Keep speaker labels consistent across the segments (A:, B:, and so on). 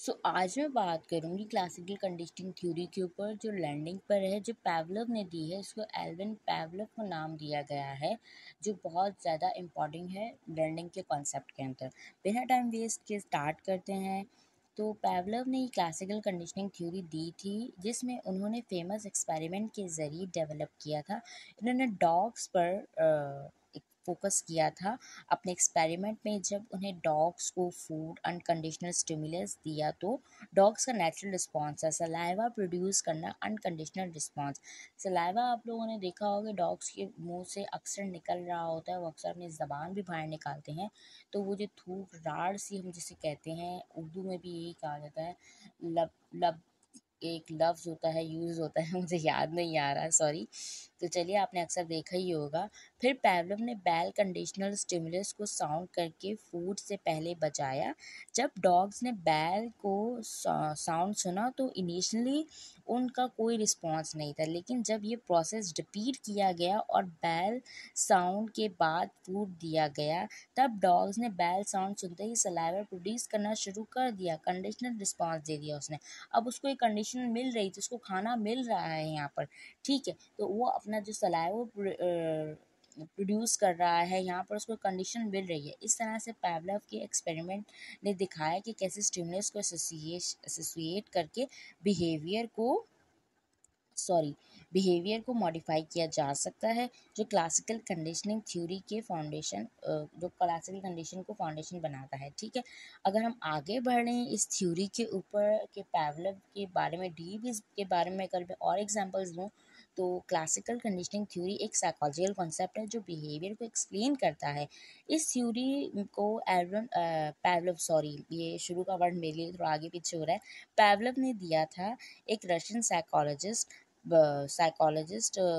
A: आज मैं बात करूँगी क्लासिकल कंडीशनिंग थ्योरी के ऊपर जो लर्निंग पर है, जो पैवलोव ने दी है। इसको एल्विन पैवलोव को नाम दिया गया है, जो बहुत ज़्यादा इम्पॉर्टेंट है लर्निंग के कॉन्सेप्ट के अंदर। बिना टाइम वेस्ट के स्टार्ट करते हैं। तो पैवलोव ने क्लासिकल कंडीशनिंग थ्योरी दी थी, जिसमें उन्होंने फेमस एक्सपेरिमेंट के ज़रिए डेवलप किया था। इन्होंने डॉग्स पर फोकस किया था अपने एक्सपेरिमेंट में। जब उन्हें डॉग्स को फूड अनकंडीशनल स्टिमुलस दिया तो डॉग्स का नेचुरल रिस्पॉन्स है सलाइवा प्रोड्यूस करना, अनकंडीशनल रिस्पॉन्स। सलाइवा आप लोगों ने देखा होगा, डॉग्स के मुंह से अक्सर निकल रहा होता है, वो अक्सर अपनी ज़बान भी बाहर निकालते हैं। तो वो जो थूक राड़ सी हम जिसे कहते हैं, उर्दू में भी यही कहा जाता है। लब लब एक लफ्ज़ होता है, यूज़ होता है, मुझे याद नहीं आ रहा, सॉरी। तो चलिए, आपने अक्सर देखा ही होगा। फिर पैवलोव ने बैल कंडीशनल स्टिमुलस को साउंड करके फूड से पहले बजाया। जब डॉग्स ने बैल को साउंड सुना तो इनिशियली उनका कोई रिस्पॉन्स नहीं था, लेकिन जब ये प्रोसेस रिपीट किया गया और बैल साउंड के बाद फूड दिया गया, तब डॉग्स ने बैल साउंड सुनते ही सलाइवा प्रोड्यूस करना शुरू कर दिया, कंडीशनल रिस्पॉन्स दे दिया उसने। अब उसको एक कंडीशन मिल रही थी, उसको खाना मिल रहा है यहाँ पर, ठीक है। तो वो अपना जो सलाइवा प्रोड्यूस कर रहा है, यहाँ पर उसको कंडीशन मिल रही है। इस तरह से पैवलोव के एक्सपेरिमेंट ने दिखाया कि कैसे स्टिमुलस को एसोसिएट करके बिहेवियर को मॉडिफाई किया जा सकता है। जो क्लासिकल कंडीशनिंग थ्योरी के फाउंडेशन जो क्लासिकल कंडीशन को फाउंडेशन बनाता है, ठीक है। अगर हम आगे बढ़ रहे हैं इस थ्योरी के ऊपर के पैवलोव के बारे में, डीप इसके बारे में अगर मैं और एग्जांपल्स दूँ, तो क्लासिकल कंडीशनिंग थ्योरी एक साइकोलॉजिकल कॉन्सेप्ट है जो बिहेवियर को एक्सप्लेन करता है। इस थ्योरी को पैवलोव, सॉरी ये शुरू का वर्ड मेरे लिए थोड़ा आगे पीछे हो रहा है, पैवलोव ने दिया था। एक रशियन साइकोलॉजिस्ट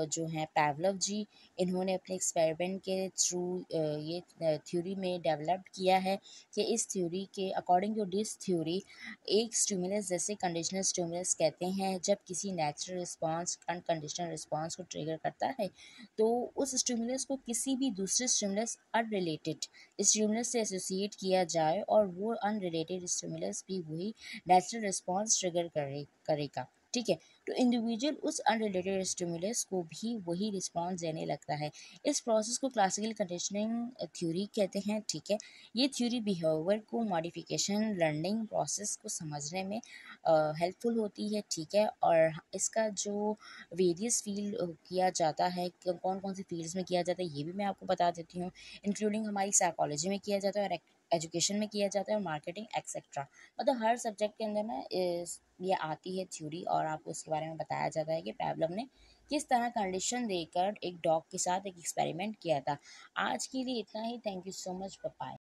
A: जो हैं पैवलोव जी, इन्होंने अपने एक्सपेरिमेंट के थ्रू ये थ्योरी में डेवलप किया है कि इस थ्योरी के अकॉर्डिंग टू दिस थ्योरी, एक स्टिमुलस जैसे कंडीशनल स्टिमुलस कहते हैं जब किसी नेचुरल रिस्पॉन्स अनकंडीशनल रिस्पॉन्स को ट्रिगर करता है, तो उस स्टिमुलस को किसी भी दूसरे स्टिमुलस अनरिलेटेड स्टिमुलस से एसोसिएट किया जाए और वो अनरिलेटेड स्टिमुलस भी वही नेचुरल रिस्पॉन्स ट्रिगर करेगा, ठीक है। तो इंडिविजुअल उस अनरिलेटेड स्टिमुलस को भी वही रिस्पॉन्स देने लगता है। इस प्रोसेस को क्लासिकल कंडीशनिंग थ्योरी कहते हैं, ठीक है। ये थ्योरी बिहेवियर को मॉडिफिकेशन लर्निंग प्रोसेस को समझने में हेल्पफुल होती है, ठीक है। और इसका जो वेरियस फील्ड किया जाता है, कौन कौन सी फील्ड्स में किया जाता है, ये भी मैं आपको बता देती हूँ। इंक्लूडिंग हमारी साइकोलॉजी में किया जाता है और एजुकेशन में किया जाता है और मार्केटिंग एक्सेट्रा। मतलब हर सब्जेक्ट के अंदर ना ये आती है थ्योरी, और आपको इसके बारे में बताया जाता है कि पैवलोव ने किस तरह कंडीशन देकर एक डॉग के साथ एक एक्सपेरिमेंट किया था। आज के लिए इतना ही। Thank you so much, bye.